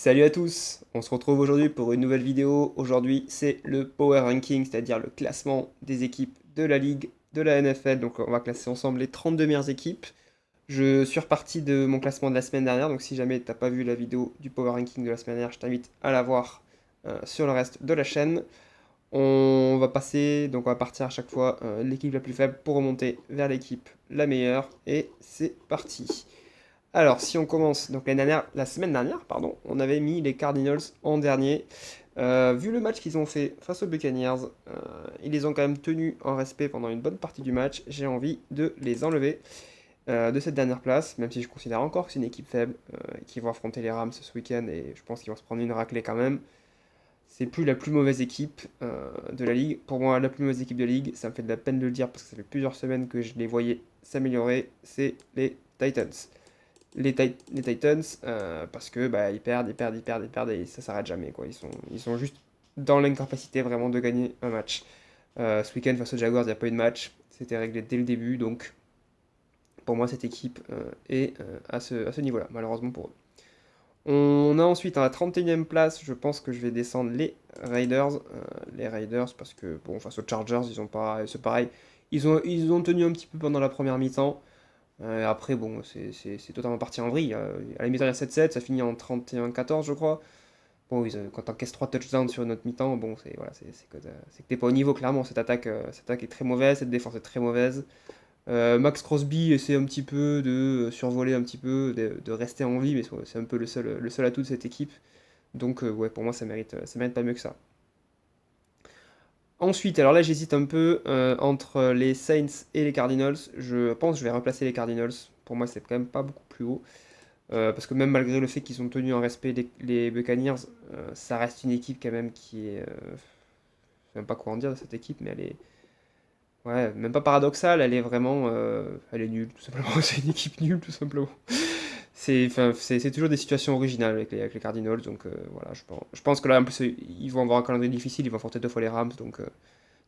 Salut à tous, on se retrouve aujourd'hui pour une nouvelle vidéo. Aujourd'hui c'est le Power Ranking, c'est-à-dire le classement des équipes de la Ligue, de la NFL. Donc on va classer ensemble les 32 meilleures équipes. Je suis reparti de mon classement de la semaine dernière, donc si jamais t'as pas vu la vidéo du Power Ranking de la semaine dernière, je t'invite à la voir sur le reste de la chaîne. On va partir à chaque fois l'équipe la plus faible pour remonter vers l'équipe la meilleure. Et c'est parti. Alors, si on commence, donc la semaine dernière, pardon, on avait mis les Cardinals en dernier. Vu le match qu'ils ont fait face aux Buccaneers, ils les ont quand même tenus en respect pendant une bonne partie du match. J'ai envie de les enlever de cette dernière place, même si je considère encore que c'est une équipe faible, qui vont affronter les Rams ce week-end et je pense qu'ils vont se prendre une raclée quand même. C'est plus la plus mauvaise équipe de la ligue. Pour moi, la plus mauvaise équipe de la ligue, ça me fait de la peine de le dire parce que ça fait plusieurs semaines que je les voyais s'améliorer, c'est les Titans les Titans parce que bah, ils perdent et ça s'arrête jamais quoi. Ils sont juste dans l'incapacité vraiment de gagner un match. Ce week-end face aux Jaguars, il n'y a pas eu de match, c'était réglé dès le début, donc pour moi cette équipe est à ce niveau-là, malheureusement pour eux. On a ensuite à la 31e place, je pense que je vais descendre les Raiders parce que bon face aux Chargers, ils ont pas, c'est pareil, ils ont tenu un petit peu pendant la première mi-temps. Après, bon, c'est totalement parti en vrille. À la mi-temps, il y a 7-7, ça finit en 31-14, je crois. Bon, quand t'encaisses 3 touchdowns sur une autre mi-temps, bon, c'est que t'es pas au niveau, clairement. Cette attaque est très mauvaise, cette défense est très mauvaise. Max Crosby essaie un petit peu de survoler un petit peu, de rester en vie, mais c'est un peu le seul atout de cette équipe. Donc, ouais, pour moi, ça mérite pas mieux que ça. Ensuite, alors là, j'hésite un peu entre les Saints et les Cardinals. Je pense que je vais remplacer les Cardinals. Pour moi, c'est quand même pas beaucoup plus haut. Parce que même malgré le fait qu'ils ont tenu en respect les Buccaneers, ça reste une équipe quand même qui est. Je sais même pas quoi en dire de cette équipe, mais elle est. Ouais, même pas paradoxale, elle est vraiment. Elle est nulle, tout simplement. C'est une équipe nulle, tout simplement. Enfin, c'est toujours des situations originales avec les Cardinals, donc voilà, je pense que là, en plus, ils vont avoir un calendrier difficile, ils vont affronter deux fois les Rams, donc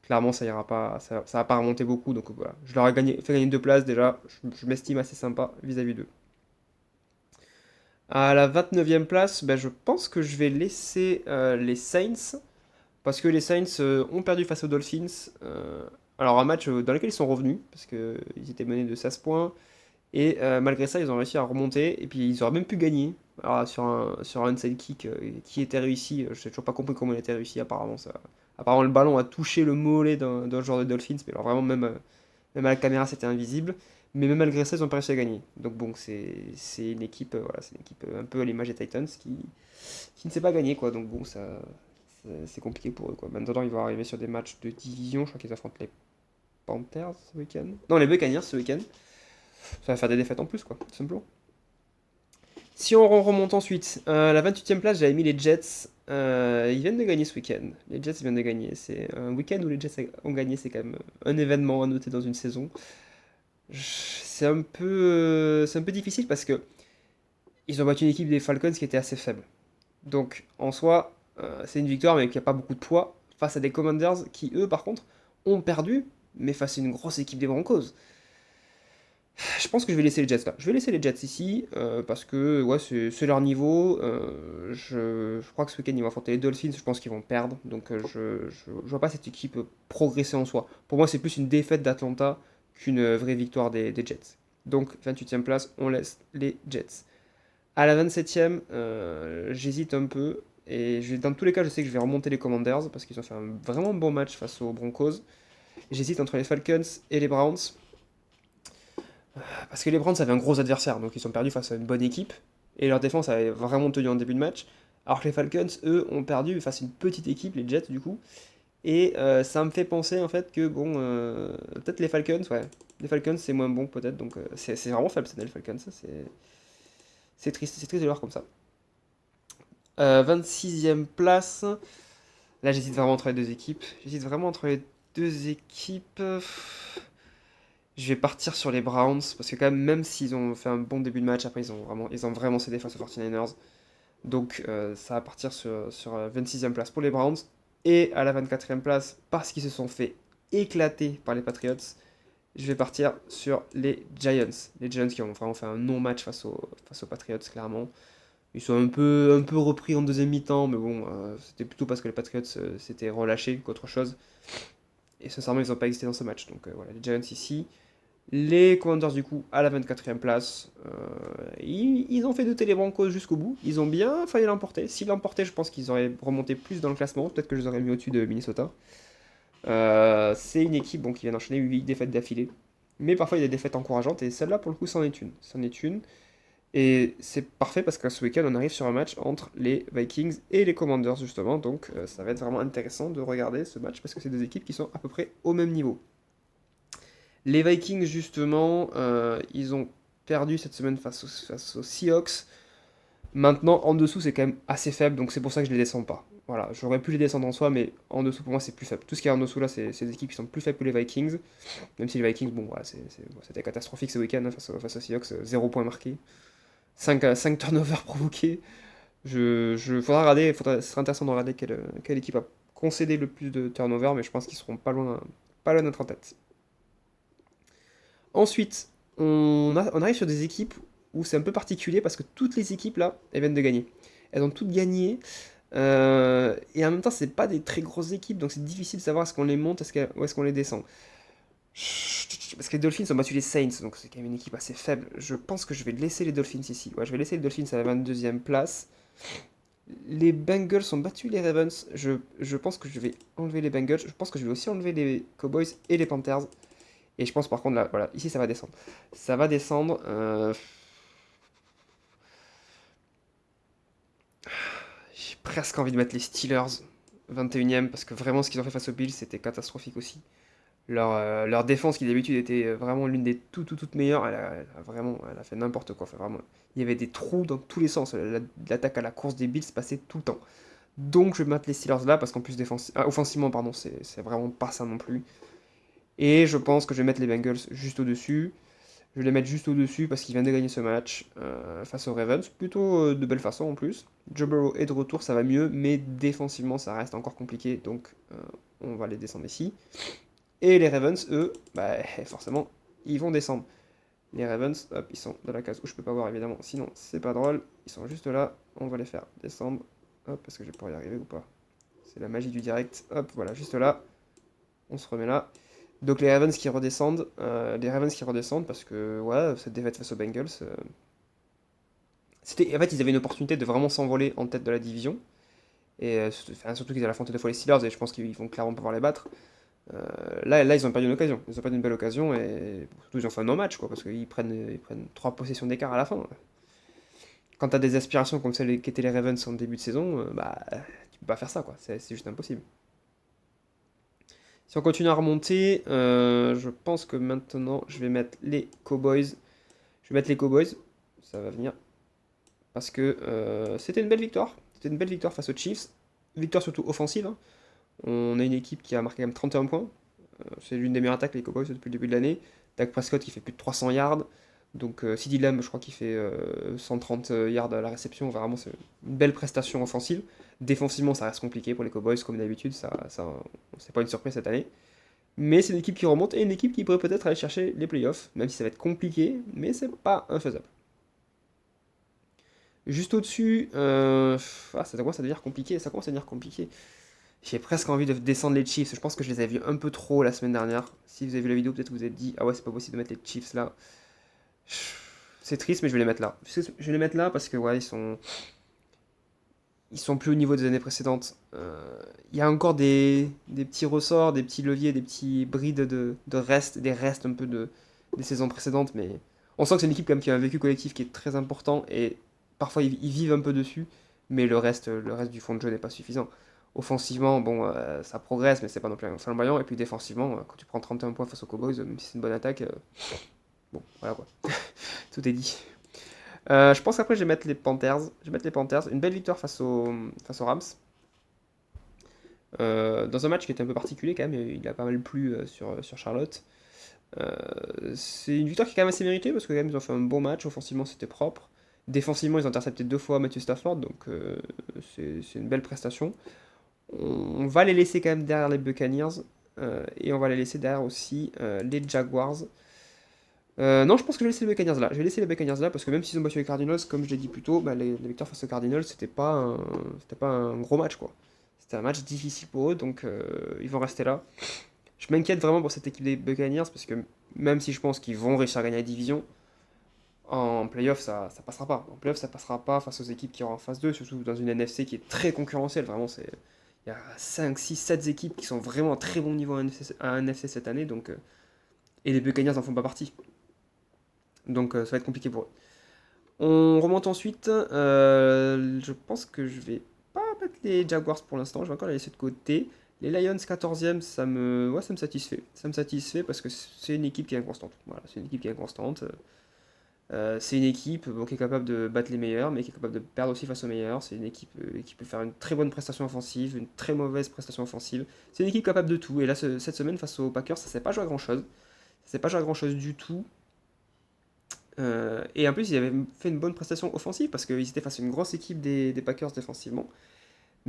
clairement, ça ira pas, ça va pas remonter beaucoup, donc voilà. Je leur ai fait gagner deux places déjà, je m'estime assez sympa vis-à-vis d'eux. À la 29e place, ben, je pense que je vais laisser les Saints, parce que les Saints ont perdu face aux Dolphins. Alors un match dans lequel ils sont revenus, parce qu'ils étaient menés de 16 points, et malgré ça, ils ont réussi à remonter, et puis ils auraient même pu gagner. Alors, sur un onside kick qui était réussi, je n'ai toujours pas compris comment il était réussi, apparemment. Apparemment, le ballon a touché le mollet d'un joueur de Dolphins, mais alors vraiment, même à la caméra, c'était invisible. Mais même malgré ça, ils ont pas réussi à gagner. Donc bon, c'est une équipe, voilà, c'est une équipe un peu à l'image des Titans qui ne sait pas gagner, quoi. Donc bon, c'est compliqué pour eux, quoi. Maintenant, ils vont arriver sur des matchs de division. Je crois qu'ils affrontent les Panthers ce week-end. Non, les Buccaneers ce week-end. Ça va faire des défaites en plus, quoi, tout simplement. Si on remonte ensuite, la 28e place, j'avais mis les Jets. Ils viennent de gagner ce week-end. Les Jets viennent de gagner. C'est un week-end où les Jets ont gagné, c'est quand même un événement à noter dans une saison. C'est un peu difficile parce que ils ont battu une équipe des Falcons qui était assez faible. Donc en soi, c'est une victoire mais qui n'a pas beaucoup de poids face à des Commanders qui eux par contre ont perdu mais face à une grosse équipe des Broncos. Je pense que je vais laisser les Jets là. Je vais laisser les Jets ici parce que ouais, c'est leur niveau. Je crois que ce week-end ils vont affronter les Dolphins. Je pense qu'ils vont perdre. Donc je vois pas cette équipe progresser en soi. Pour moi, c'est plus une défaite d'Atlanta qu'une vraie victoire des Jets. Donc 28e place, on laisse les Jets. À la 27e, j'hésite un peu. Et dans tous les cas, je sais que je vais remonter les Commanders parce qu'ils ont fait un vraiment bon match face aux Broncos. J'hésite entre les Falcons et les Browns. Parce que les Browns avaient un gros adversaire, donc ils sont perdus face à une bonne équipe, et leur défense avait vraiment tenu en début de match. Alors que les Falcons, eux, ont perdu face à une petite équipe, les Jets du coup. Et ça me fait penser en fait que, bon, peut-être les Falcons, ouais. Les Falcons, c'est moins bon peut-être, donc c'est vraiment faible cette année, les Falcons, ça, c'est triste de voir comme ça. 26e place, là j'hésite vraiment entre les deux équipes. Je vais partir sur les Browns, parce que quand même s'ils ont fait un bon début de match, après ils ont vraiment cédé face aux 49ers. Donc ça va partir sur 26e place pour les Browns. Et à la 24e place, parce qu'ils se sont fait éclater par les Patriots, je vais partir sur les Giants. Les Giants qui ont vraiment fait un non-match face aux Patriots, clairement. Ils sont un peu repris en deuxième mi-temps, mais bon, c'était plutôt parce que les Patriots s'étaient relâchés qu'autre chose. Et sincèrement, ils n'ont pas existé dans ce match. Donc voilà, les Giants ici. Les Commanders, du coup, à la 24e place. Ils ont fait douter les Broncos jusqu'au bout. Ils ont bien failli l'emporter. S'ils l'emportaient, je pense qu'ils auraient remonté plus dans le classement. Peut-être que je les aurais mis au-dessus de Minnesota. C'est une équipe bon, qui vient d'enchaîner 8 défaites d'affilée. Mais parfois, il y a des défaites encourageantes. Et celle-là, pour le coup, c'en est une. C'en est une. Et c'est parfait parce que ce week-end, on arrive sur un match entre les Vikings et les Commanders, justement. Donc, ça va être vraiment intéressant de regarder ce match parce que c'est deux équipes qui sont à peu près au même niveau. Les Vikings, justement, ils ont perdu cette semaine face aux Seahawks. Maintenant, en dessous, c'est quand même assez faible, donc c'est pour ça que je les descends pas. Voilà, j'aurais pu les descendre en soi, mais en dessous, pour moi, c'est plus faible. Tout ce qui est en dessous, là, c'est des équipes qui sont plus faibles que les Vikings. Même si les Vikings, bon, voilà, c'était catastrophique ce week-end hein, face aux Seahawks, 0 point marqué. 5 turnovers provoqués. Faudra regarder, ce sera intéressant de regarder quelle équipe a concédé le plus de turnovers, mais je pense qu'ils seront pas loin d'être en tête. Ensuite, on arrive sur des équipes où c'est un peu particulier parce que toutes les équipes là, elles viennent de gagner. Elles ont toutes gagné. Et en même temps, c'est pas des très grosses équipes, donc c'est difficile de savoir est-ce qu'on les monte ou est-ce qu'on les descend. Parce que les Dolphins ont battu les Saints, donc c'est quand même une équipe assez faible. Je pense que je vais laisser les Dolphins ici. Ouais, je vais laisser les Dolphins à la 22e place. Les Bengals ont battu les Ravens. Je pense que je vais enlever les Bengals. Je pense que je vais aussi enlever les Cowboys et les Panthers. Et je pense par contre, là, voilà, ici ça va descendre. Ça va descendre. J'ai presque envie de mettre les Steelers 21e parce que vraiment ce qu'ils ont fait face aux Bills c'était catastrophique aussi. Leur défense qui d'habitude était vraiment l'une des toutes meilleures, elle a fait n'importe quoi. Enfin, vraiment, il y avait des trous dans tous les sens. L'attaque à la course des Bills passait tout le temps. Donc je vais mettre les Steelers là parce qu'en plus offensivement pardon c'est vraiment pas ça non plus. Et je pense que je vais mettre les Bengals juste au-dessus. Je vais les mettre juste au-dessus parce qu'ils viennent de gagner ce match face aux Ravens. Plutôt de belle façon en plus. Joe Burrow est de retour, ça va mieux, mais défensivement ça reste encore compliqué. Donc on va les descendre ici. Et les Ravens, eux, bah, forcément, ils vont descendre. Les Ravens, hop, ils sont dans la case où je peux pas voir évidemment, sinon c'est pas drôle. Ils sont juste là, on va les faire descendre. Hop, est-ce que je vais pouvoir y arriver ou pas? C'est la magie du direct. Hop, voilà, juste là. On se remet là. Donc les Ravens qui redescendent parce que ouais, cette défaite face aux Bengals, en fait ils avaient une opportunité de vraiment s'envoler en tête de la division et surtout qu'ils allaient affronter deux fois les Steelers et je pense qu'ils vont clairement pouvoir les battre. Là ils ont perdu une occasion, ils ont perdu une belle occasion et surtout ils ont fait un non-match quoi parce qu'ils prennent 3 possessions d'écart à la fin. Quand t'as des aspirations comme celles qu'étaient les Ravens en début de saison, bah tu peux pas faire ça quoi, c'est juste impossible. Si on continue à remonter, je pense que maintenant je vais mettre les Cowboys. Je vais mettre les Cowboys, ça va venir. Parce que c'était une belle victoire. C'était une belle victoire face aux Chiefs. Victoire surtout offensive. Hein. On a une équipe qui a marqué quand même 31 points. C'est l'une des meilleures attaques les Cowboys depuis le début de l'année. Dak Prescott qui fait plus de 300 yards. Donc CeeDee Lamb, je crois qu'il fait 130 yards à la réception. Vraiment, c'est une belle prestation offensive. Défensivement, ça reste compliqué pour les Cowboys, comme d'habitude. C'est pas une surprise cette année. Mais c'est une équipe qui remonte et une équipe qui pourrait peut-être aller chercher les playoffs, même si ça va être compliqué, mais c'est pas infaisable. Juste au-dessus, ça commence à devenir compliqué, ça commence à devenir compliqué. J'ai presque envie de descendre les Chiefs, je pense que je les ai vus un peu trop la semaine dernière. Si vous avez vu la vidéo, peut-être vous vous êtes dit, ah ouais, c'est pas possible de mettre les Chiefs là. C'est triste, mais je vais les mettre là. Je vais les mettre là parce que ouais, ils sont plus au niveau des années précédentes. Il y a encore des petits ressorts, des petits leviers, des petits brides de restes, des restes un peu des saisons précédentes, mais on sent que c'est une équipe quand même qui a un vécu collectif qui est très important et parfois ils vivent un peu dessus, mais le reste du fond de jeu n'est pas suffisant. Offensivement, bon, ça progresse, mais c'est pas non plus un flamboyant. Et puis défensivement, quand tu prends 31 points face aux Cowboys, même si c'est une bonne attaque, bon, voilà quoi. Tout est dit. Je pense qu'après je vais mettre les Panthers. Je vais mettre les Panthers. Une belle victoire face aux Rams. Dans un match qui était un peu particulier quand même, il a pas mal plu sur Charlotte. C'est une victoire qui est quand même assez méritée parce que quand même ils ont fait un bon match, offensivement c'était propre. Défensivement ils ont intercepté 2 fois Matthew Stafford, donc c'est une belle prestation. On va les laisser quand même derrière les Buccaneers et on va les laisser derrière aussi les Jaguars. Non, je pense que je vais laisser les Buccaneers là. Je vais laisser les Buccaneers là parce que même s'ils ont battu les Cardinals, comme je l'ai dit plus tôt, bah, les victoires face aux Cardinals, c'était pas un gros match quoi. C'était un match difficile pour eux, donc ils vont rester là. Je m'inquiète vraiment pour cette équipe des Buccaneers parce que même si je pense qu'ils vont réussir à gagner la division, en playoff ça passera pas. En playoff ça passera pas face aux équipes qui auront en phase 2, surtout dans une NFC qui est très concurrentielle. Vraiment, il y a 5, 6, 7 équipes qui sont vraiment à très bon niveau à NFC cette année, donc, et les Buccaneers n'en font pas partie. Donc ça va être compliqué pour eux. On remonte ensuite. Je pense que je vais pas mettre les Jaguars pour l'instant. Je vais encore les laisser de côté. Les Lions 14e, ouais, ça me satisfait. Ça me satisfait parce que c'est une équipe qui est inconstante. Voilà, c'est une équipe qui est inconstante. C'est une équipe bon, qui est capable de battre les meilleurs, mais qui est capable de perdre aussi face aux meilleurs. C'est une équipe qui peut faire une très bonne prestation offensive, une très mauvaise prestation offensive. C'est une équipe capable de tout. Et là, cette semaine, face aux Packers, ça s'est pas joué à grand chose. Ça s'est pas joué à grand chose du tout. Et en plus, ils avaient fait une bonne prestation offensive parce qu'ils étaient face à une grosse équipe des Packers défensivement.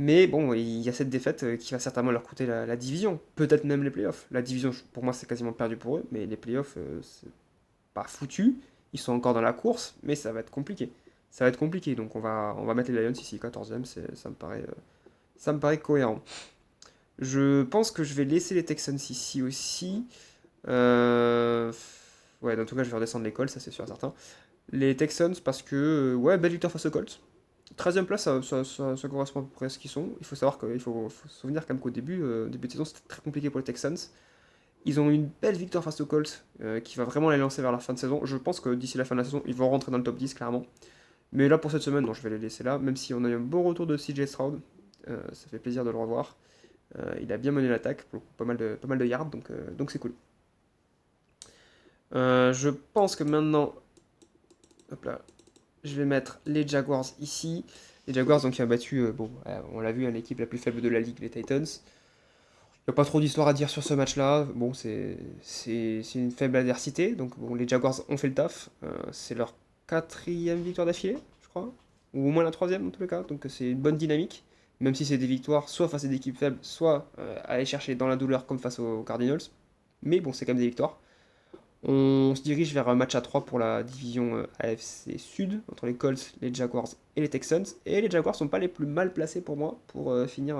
Mais bon, il y a cette défaite qui va certainement leur coûter la division, peut-être même les playoffs. La division, pour moi, c'est quasiment perdu pour eux, mais les playoffs, c'est pas foutu. Ils sont encore dans la course, mais ça va être compliqué. Ça va être compliqué, donc on va mettre les Lions ici, 14e, ça me paraît cohérent. Je pense que je vais laisser les Texans ici aussi. Euh, Ouais, dans tout cas, je vais redescendre les Colts, ça c'est sûr et certain. Les Texans, parce que, ouais, belle victoire face aux Colts. 13e place, ça correspond à peu près à ce qu'ils sont. Il faut savoir faut se souvenir quand même qu'au début, début de saison, c'était très compliqué pour les Texans. Ils ont eu une belle victoire face aux Colts, qui va vraiment les lancer vers la fin de saison. Je pense que d'ici la fin de la saison, ils vont rentrer dans le top 10, clairement. Mais là, pour cette semaine, non, je vais les laisser là, même si on a eu un bon retour de CJ Stroud. Ça fait plaisir de le revoir. Il a bien mené l'attaque, pour pas mal de yards, donc c'est cool. Je pense que maintenant, hop là, je vais mettre les Jaguars ici. Les Jaguars donc, qui ont battu, bon, on l'a vu, hein, l'équipe la plus faible de la ligue, les Titans. Il n'y a pas trop d'histoire à dire sur ce match-là. Bon, c'est une faible adversité. Donc, bon, les Jaguars ont fait le taf. C'est leur quatrième victoire d'affilée, je crois. Ou au moins la troisième, en tous les cas. Donc, c'est une bonne dynamique. Même si c'est des victoires, soit face à des équipes faibles, soit à aller chercher dans la douleur, comme face aux Cardinals. Mais bon, c'est quand même des victoires. On se dirige vers un match à 3 pour la division AFC Sud, entre les Colts, les Jaguars et les Texans. Et les Jaguars sont pas les plus mal placés pour moi pour finir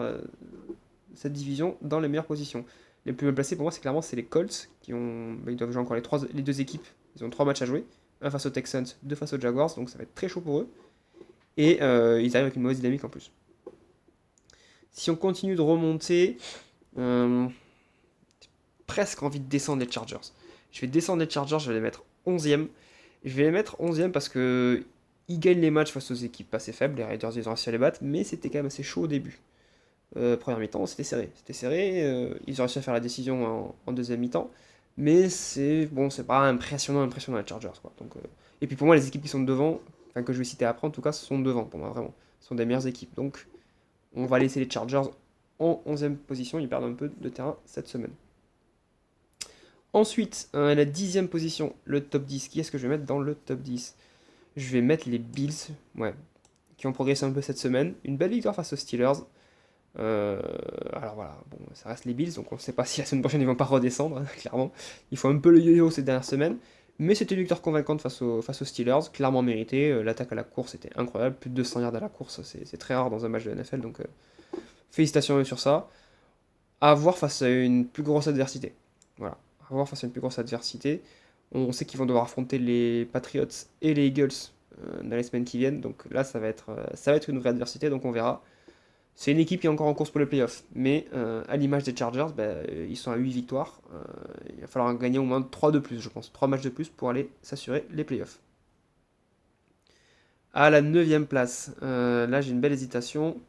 cette division dans les meilleures positions. Les plus mal placés pour moi, c'est les Colts qui ont, ils doivent jouer encore les deux équipes. Ils ont 3 matchs à jouer, un face aux Texans, deux face aux Jaguars, donc ça va être très chaud pour eux. Et ils arrivent avec une mauvaise dynamique en plus. Si on continue de remonter, euh, presque envie de descendre les Chargers. Je vais descendre les Chargers, je vais les mettre 11e. Je vais les mettre 11e parce que ils gagnent les matchs face aux équipes assez faibles. Les Raiders, ils ont réussi à les battre, mais c'était quand même assez chaud au début. Première mi-temps, c'était serré. C'était serré. Ils ont réussi à faire la décision en deuxième mi-temps. Mais c'est bon, c'est pas impressionnant les Chargers. Quoi. Donc, et puis pour moi, les équipes qui sont devant, enfin que je vais citer après en tout cas, sont devant pour moi, vraiment. Ce sont des meilleures équipes. Donc on va laisser les Chargers en 11e position. Ils perdent un peu de terrain cette semaine. Ensuite, la 10e position, le top 10. Qui est-ce que je vais mettre dans le top 10? Je vais mettre les Bills, ouais, qui ont progressé un peu cette semaine. Une belle victoire face aux Steelers. Euh, alors voilà, bon, ça reste les Bills, donc on ne sait pas si la semaine prochaine ils vont pas redescendre, clairement. Il faut un peu le yo-yo ces dernières semaines. Mais c'était une victoire convaincante face aux Steelers, clairement méritée. L'attaque à la course était incroyable, plus de 200 yards à la course, c'est très rare dans un match de NFL, donc félicitations à eux sur ça. À voir face à une plus grosse adversité. Voilà, à voir face à une plus grosse adversité. On sait qu'ils vont devoir affronter les Patriots et les Eagles dans les semaines qui viennent, donc là ça va être une vraie adversité, donc on verra. C'est une équipe qui est encore en course pour les playoffs, mais à l'image des Chargers, ils sont à 8 victoires. Il va falloir gagner au moins 3 de plus, je pense. 3 matchs de plus pour aller s'assurer les playoffs. À la 9e place, là j'ai une belle hésitation.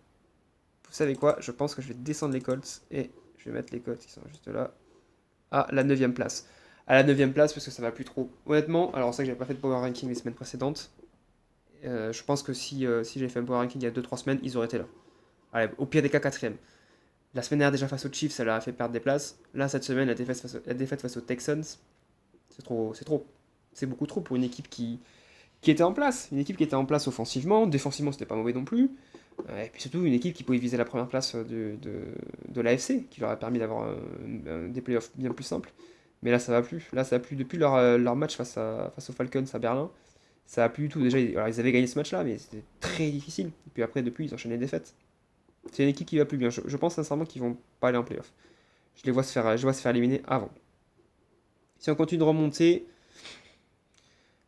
Vous savez quoi? Je pense que je vais descendre les Colts et je vais mettre les Colts qui sont juste là à la 9e place. À la 9e place parce que ça va plus trop. Honnêtement, alors c'est vrai que j'avais pas fait de power ranking les semaines précédentes. Je pense que si j'avais fait un power ranking il y a 2-3 semaines, ils auraient été là. Allez, au pire des cas, 4ème. La semaine dernière déjà face aux Chiefs, ça leur a fait perdre des places. Là, cette semaine, la défaite face aux Texans, c'est trop, c'est trop. C'est beaucoup trop pour une équipe qui était en place. Une équipe qui était en place offensivement, défensivement, c'était pas mauvais non plus. Et puis surtout, une équipe qui pouvait viser la première place de l'AFC, qui leur a permis d'avoir des playoffs bien plus simples. Mais là, ça va plus. Là, ça va plus. Depuis leur match face aux Falcons à Berlin, ça va plus du tout. Déjà, alors, ils avaient gagné ce match-là, mais c'était très difficile. Et puis après, depuis, ils enchaînent les défaites. C'est une équipe qui va plus bien. Je pense sincèrement qu'ils vont pas aller en playoff. Je les vois se faire éliminer avant. Si on continue de remonter,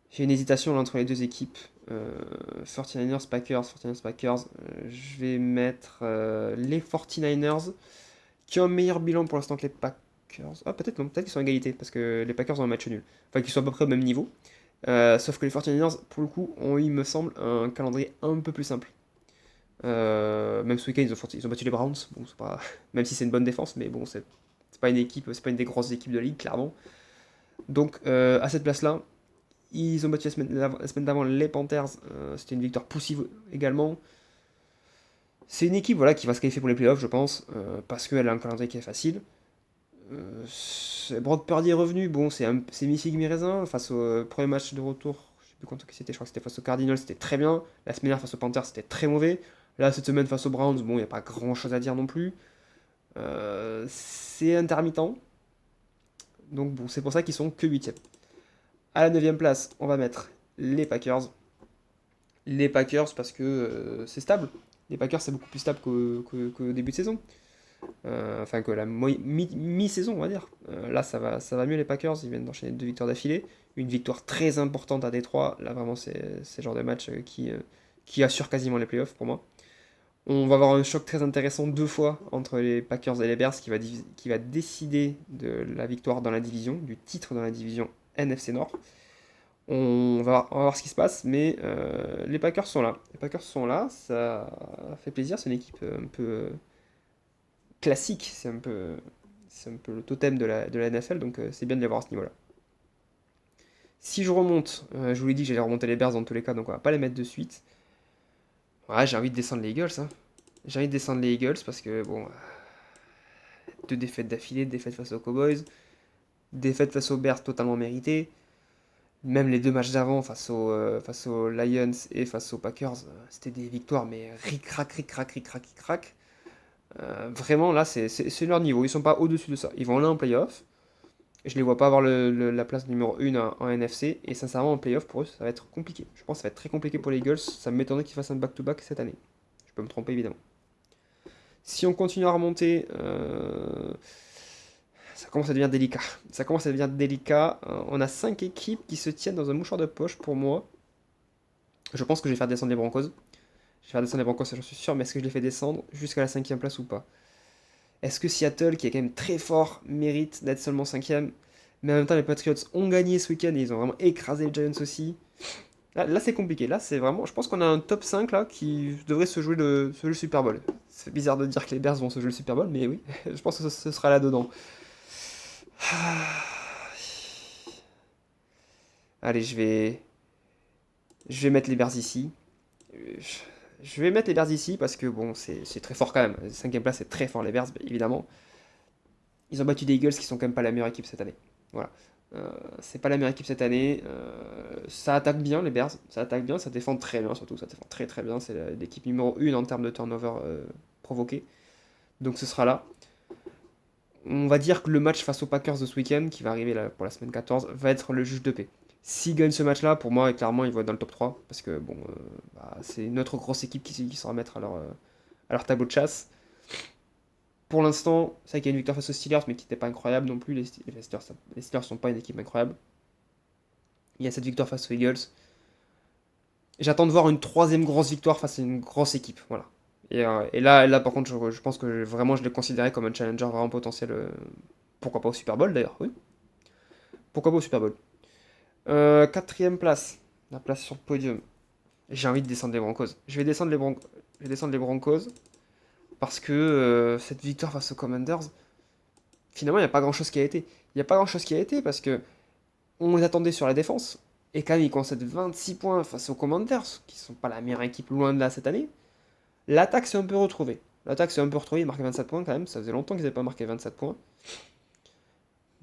j'ai une hésitation là, entre les deux équipes. 49ers Packers, 49ers Packers. Je vais mettre les 49ers qui ont un meilleur bilan pour l'instant que les Packers. Ah, peut-être non, peut-être qu'ils sont à égalité parce que les Packers ont un match nul. Enfin, qu'ils sont à peu près au même niveau. Sauf que les 49ers, pour le coup, ont, il me semble, un calendrier un peu plus simple. Même ce week-end, ils ont battu les Browns. Bon, c'est pas... Même si c'est une bonne défense, mais bon, c'est pas une équipe, c'est pas une des grosses équipes de la ligue, clairement. Donc, à cette place-là, ils ont battu la semaine d'avant les Panthers. C'était une victoire poussive également. C'est une équipe voilà, qui va se qualifier pour les playoffs, je pense, parce qu'elle a un calendrier qui est facile. Brock Purdy est revenu. Bon, c'est mi-figue, mi-raisin. Face au premier match de retour, je sais plus quand c'était, je crois que c'était face aux Cardinals, c'était très bien. La semaine dernière face aux Panthers, c'était très mauvais. Là, cette semaine face aux Browns, bon, il n'y a pas grand chose à dire non plus. C'est intermittent. Donc, bon, c'est pour ça qu'ils sont que 8ème. À la 9ème place, on va mettre les Packers. Les Packers parce que c'est stable. Les Packers, c'est beaucoup plus stable qu'au début de saison. Enfin, que la mi-saison, on va dire. Là, ça va mieux les Packers. Ils viennent d'enchaîner 2 victoires d'affilée. Une victoire très importante à Détroit. Là, vraiment, c'est le genre de match qui assure quasiment les playoffs pour moi. On va avoir un choc très intéressant 2 fois entre les Packers et les Bears qui va décider de la victoire dans la division, du titre dans la division NFC Nord. On va voir ce qui se passe, mais les Packers sont là. Les Packers sont là, ça fait plaisir. C'est une équipe un peu classique, c'est un peu le totem de la NFL, donc c'est bien de les voir à ce niveau-là. Si je remonte, je vous l'ai dit que j'allais remonter les Bears dans tous les cas, donc on va pas les mettre de suite. Ouais, j'ai envie de descendre les Eagles, hein. J'ai envie de descendre les Eagles parce que, bon, 2 défaites d'affilée, défaites face aux Cowboys, défaites face aux Bears totalement méritées. Même les 2 matchs d'avant face aux Lions et face aux Packers, c'était des victoires, mais ric-rac, ric-rac, ric-rac, ric-rac. Vraiment, là, c'est leur niveau. Ils sont pas au-dessus de ça. Ils vont aller en playoff. Je les vois pas avoir la place numéro 1 en NFC. Et sincèrement, en playoff, pour eux, ça va être compliqué. Je pense que ça va être très compliqué pour les Eagles. Ça m'étonnerait qu'ils fassent un back-to-back cette année. Je peux me tromper, évidemment. Si on continue à remonter, ça commence à devenir délicat. Ça commence à devenir délicat. On a 5 équipes qui se tiennent dans un mouchoir de poche pour moi. Je pense que je vais faire descendre les Broncos. Je vais faire descendre les Broncos, ça j'en suis sûr, mais est-ce que je les fais descendre jusqu'à la 5ème place ou pas? Est-ce que Seattle, qui est quand même très fort, mérite d'être seulement 5ème? Mais en même temps, les Patriots ont gagné ce week-end et ils ont vraiment écrasé les Giants aussi. Là, c'est compliqué. Là, c'est vraiment. Je pense qu'on a un top 5 là qui devrait se jouer le Super Bowl. C'est bizarre de dire que les Bears vont se jouer le Super Bowl, mais oui, je pense que ce sera là-dedans. Allez, je vais mettre les Bears ici. Je vais mettre les Bears ici parce que bon, c'est très fort quand même. 5ème place, c'est très fort les Bears, évidemment. Ils ont battu des Eagles qui sont quand même pas la meilleure équipe cette année. Voilà. C'est pas la meilleure équipe cette année. Ça attaque bien les Bears, ça attaque bien, ça défend très bien surtout, ça défend très très bien. C'est l'équipe numéro 1 en termes de turnover provoqué. Donc ce sera là. On va dire que le match face aux Packers de ce week-end, qui va arriver là pour la semaine 14, va être le juge de paix. S'ils gagnent ce match-là, pour moi, clairement, ils vont être dans le top 3. Parce que, bon, c'est une autre grosse équipe qui sera mettre à leur tableau de chasse. Pour l'instant, c'est vrai qu'il y a une victoire face aux Steelers, mais qui n'était pas incroyable non plus. Les Steelers sont pas une équipe incroyable. Il y a cette victoire face aux Eagles. J'attends de voir une troisième grosse victoire face à une grosse équipe. Voilà. Et là, par contre, je pense que vraiment, je l'ai considéré comme un challenger vraiment potentiel. Pourquoi pas au Super Bowl d'ailleurs, oui. Pourquoi pas au Super Bowl. 4ème place, la place sur le podium. J'ai envie de descendre les Broncos. Je vais descendre les Broncos parce que cette victoire face aux Commanders, finalement, il n'y a pas grand-chose qui a été. Il n'y a pas grand-chose qui a été parce que on les attendait sur la défense. Et quand même, ils concèdent 26 points face aux Commanders, qui sont pas la meilleure équipe loin de là cette année. L'attaque s'est un peu retrouvée. Ils marquent 27 points quand même. Ça faisait longtemps qu'ils n'avaient pas marqué 27 points.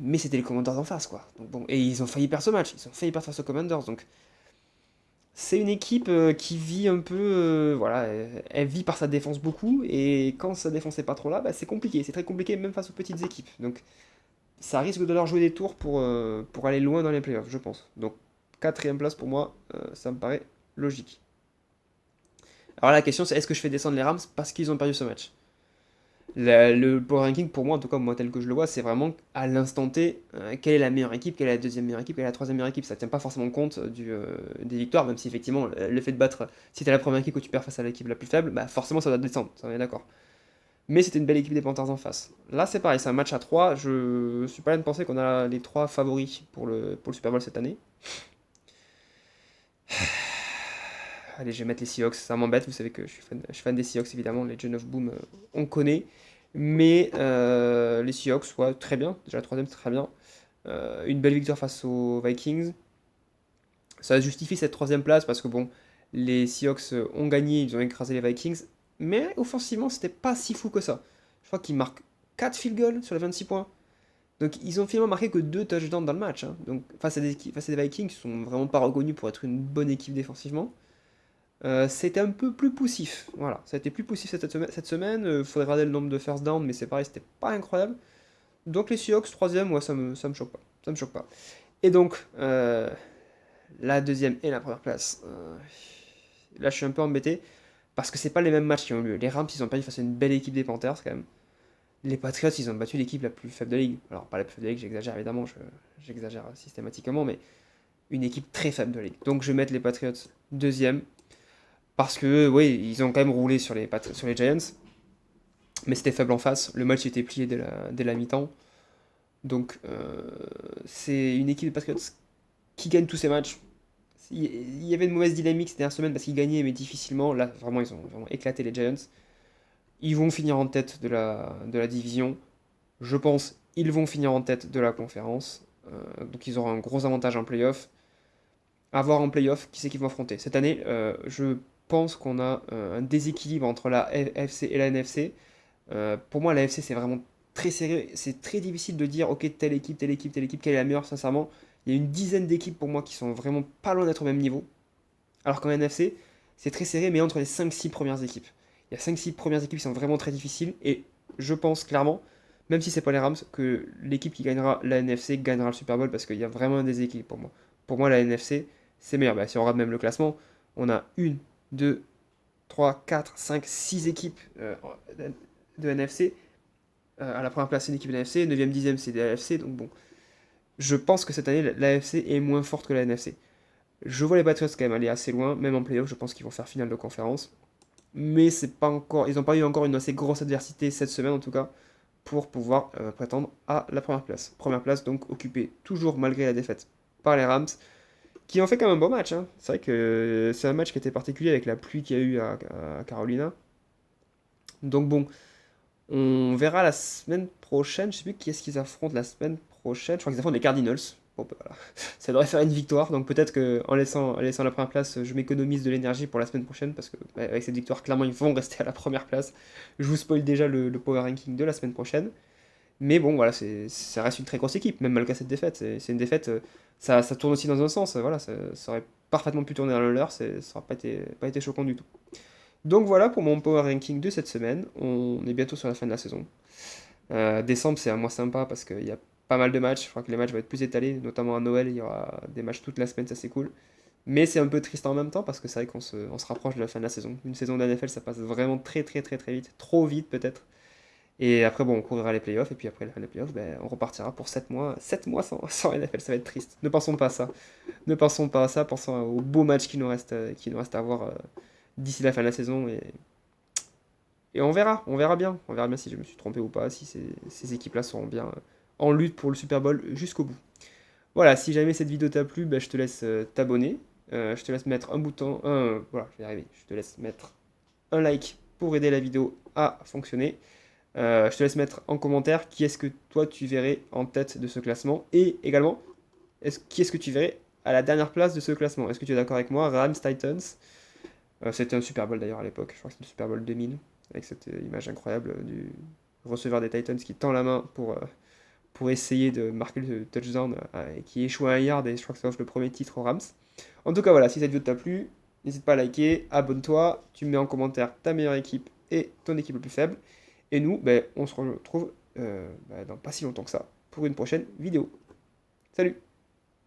Mais c'était les Commanders en face, quoi. Donc, bon, et ils ont failli perdre ce match. Ils ont failli perdre face aux Commanders. Donc, c'est une équipe qui vit un peu. Voilà, elle vit par sa défense beaucoup. Et quand sa défense n'est pas trop là, bah, c'est compliqué. C'est très compliqué, même face aux petites équipes. Donc, ça risque de leur jouer des tours pour aller loin dans les playoffs, je pense. Donc, quatrième place pour moi, ça me paraît logique. Alors la question c'est est-ce que je fais descendre les Rams parce qu'ils ont perdu ce match? Le power ranking pour moi, en tout cas moi tel que je le vois, c'est vraiment à l'instant T, quelle est la meilleure équipe, quelle est la deuxième meilleure équipe, quelle est la troisième meilleure équipe. Ça tient pas forcément compte des victoires, même si effectivement le fait de battre, si t'es la première équipe que tu perds face à l'équipe la plus faible, bah forcément ça doit descendre, ça on est d'accord. Mais c'était une belle équipe des Panthers en face. Là c'est pareil, c'est un match à 3. Je suis pas là de penser qu'on a les 3 favoris pour le Super Bowl cette année. Allez, je vais mettre les Seahawks, ça m'embête, vous savez que je suis fan des Seahawks évidemment, les John of Boom, on connaît. Mais les Seahawks, ouais, très bien, déjà la troisième c'est très bien. Une belle victoire face aux Vikings. Ça justifie cette troisième place parce que bon, les Seahawks ont gagné, ils ont écrasé les Vikings. Mais offensivement, c'était pas si fou que ça. Je crois qu'ils marquent 4 field goals sur les 26 points. Donc ils ont finalement marqué que 2 touchdowns dans le match, hein. Donc face à des Vikings qui sont vraiment pas reconnus pour être une bonne équipe défensivement. C'était un peu plus poussif. Voilà, ça a été plus poussif cette semaine. Faudrait regarder le nombre de first down, mais c'est pareil, c'était pas incroyable. Donc les Seahawks, troisième, ouais, ça me choque pas. Ça me choque pas. Et donc, la deuxième et la première place. Là, je suis un peu embêté parce que c'est pas les mêmes matchs qui ont lieu. Les Rams, ils ont perdu face à une belle équipe des Panthers quand même. Les Patriots, ils ont battu l'équipe la plus faible de la ligue. Alors, pas la plus faible de la ligue, j'exagère évidemment, j'exagère systématiquement, mais une équipe très faible de la ligue. Donc, je vais mettre les Patriots deuxième. Parce que, oui, ils ont quand même roulé sur les Giants, mais c'était faible en face. Le match était plié dès la mi-temps. Donc, c'est une équipe de Patriots qui gagne tous ses matchs. Il y avait une mauvaise dynamique cette dernière semaine parce qu'ils gagnaient, mais difficilement. Là, vraiment, ils ont vraiment éclaté les Giants. Ils vont finir en tête de la division. Je pense ils vont finir en tête de la conférence. Donc, ils auront un gros avantage en playoff. À voir en playoff qui c'est qu'ils vont affronter. Cette année, je pense qu'on a un déséquilibre entre la AFC et la NFC. Pour moi, la AFC, c'est vraiment très serré. C'est très difficile de dire, ok, telle équipe, telle équipe, telle équipe, quelle est la meilleure, sincèrement. Il y a une dizaine d'équipes pour moi qui sont vraiment pas loin d'être au même niveau. Alors qu'en NFC, c'est très serré, mais entre les 5-6 premières équipes. Il y a 5-6 premières équipes qui sont vraiment très difficiles. Et je pense clairement, même si c'est pas les Rams, que l'équipe qui gagnera la NFC gagnera le Super Bowl parce qu'il y a vraiment un déséquilibre pour moi. Pour moi, la NFC, c'est meilleur. Bah, si on regarde même le classement, on a 2, 3, 4, 5, 6 équipes de NFC. À la première place, c'est une équipe de l'AFC, 9e, 10e, c'est de l'AFC. Donc bon, je pense que cette année, l'AFC est moins forte que la NFC. Je vois les Patriots quand même aller assez loin, même en playoff, je pense qu'ils vont faire finale de conférence. Mais c'est pas encore, ils n'ont pas eu encore une assez grosse adversité cette semaine en tout cas pour pouvoir prétendre à la première place. Première place donc occupée toujours malgré la défaite par les Rams, qui ont fait quand même un bon match, hein. C'est vrai que c'est un match qui était particulier avec la pluie qu'il y a eu à Carolina. Donc bon, on verra la semaine prochaine. Je sais plus qui est-ce qu'ils affrontent la semaine prochaine. Je crois qu'ils affrontent les Cardinals. Bon, bah, voilà. Ça devrait faire une victoire. Donc peut-être qu'en laissant la première place, je m'économise de l'énergie pour la semaine prochaine. Parce que bah, avec cette victoire, clairement, ils vont rester à la première place. Je vous spoil déjà le power ranking de la semaine prochaine. Mais bon, voilà, ça reste une très grosse équipe, même malgré cette défaite. C'est une défaite, ça tourne aussi dans un sens. Voilà, ça aurait parfaitement pu tourner dans le leur. Ça n'aurait pas été choquant du tout. Donc voilà pour mon power ranking de cette semaine. On est bientôt sur la fin de la saison. Décembre, c'est un mois sympa parce qu'il y a pas mal de matchs. Je crois que les matchs vont être plus étalés, notamment à Noël. Il y aura des matchs toute la semaine, ça c'est cool. Mais c'est un peu triste en même temps parce que c'est vrai qu'on se rapproche de la fin de la saison. Une saison d'NFL, ça passe vraiment très très très très vite. Trop vite peut-être. Et après, bon, on couvrira les playoffs. Et puis après la fin des playoffs, ben, on repartira pour 7 mois. 7 mois sans NFL, ça va être triste. Ne pensons pas à ça. Ne pensons pas à ça. Pensons aux beaux matchs qui nous reste à voir d'ici la fin de la saison. Et on verra bien. On verra bien si je me suis trompé ou pas, si ces équipes-là seront bien en lutte pour le Super Bowl jusqu'au bout. Voilà, si jamais cette vidéo t'a plu, ben, je te laisse t'abonner. Je te laisse mettre un bouton. Voilà, je vais y arriver. Je te laisse mettre un like pour aider la vidéo à fonctionner. Je te laisse mettre en commentaire qui est-ce que toi tu verrais en tête de ce classement. Et également, qui est-ce que tu verrais à la dernière place de ce classement. Est-ce que tu es d'accord avec moi? Rams, Titans. C'était un Super Bowl d'ailleurs à l'époque. Je crois que c'était le Super Bowl 2000 avec cette image incroyable du receveur des Titans qui tend la main pour essayer de marquer le touchdown et qui échoue à un yard et je crois que ça offre le premier titre aux Rams. En tout cas voilà, si cette vidéo t'a plu, n'hésite pas à liker, abonne-toi, tu me mets en commentaire ta meilleure équipe et ton équipe la plus faible. Et nous, ben, on se retrouve dans pas si longtemps que ça pour une prochaine vidéo. Salut!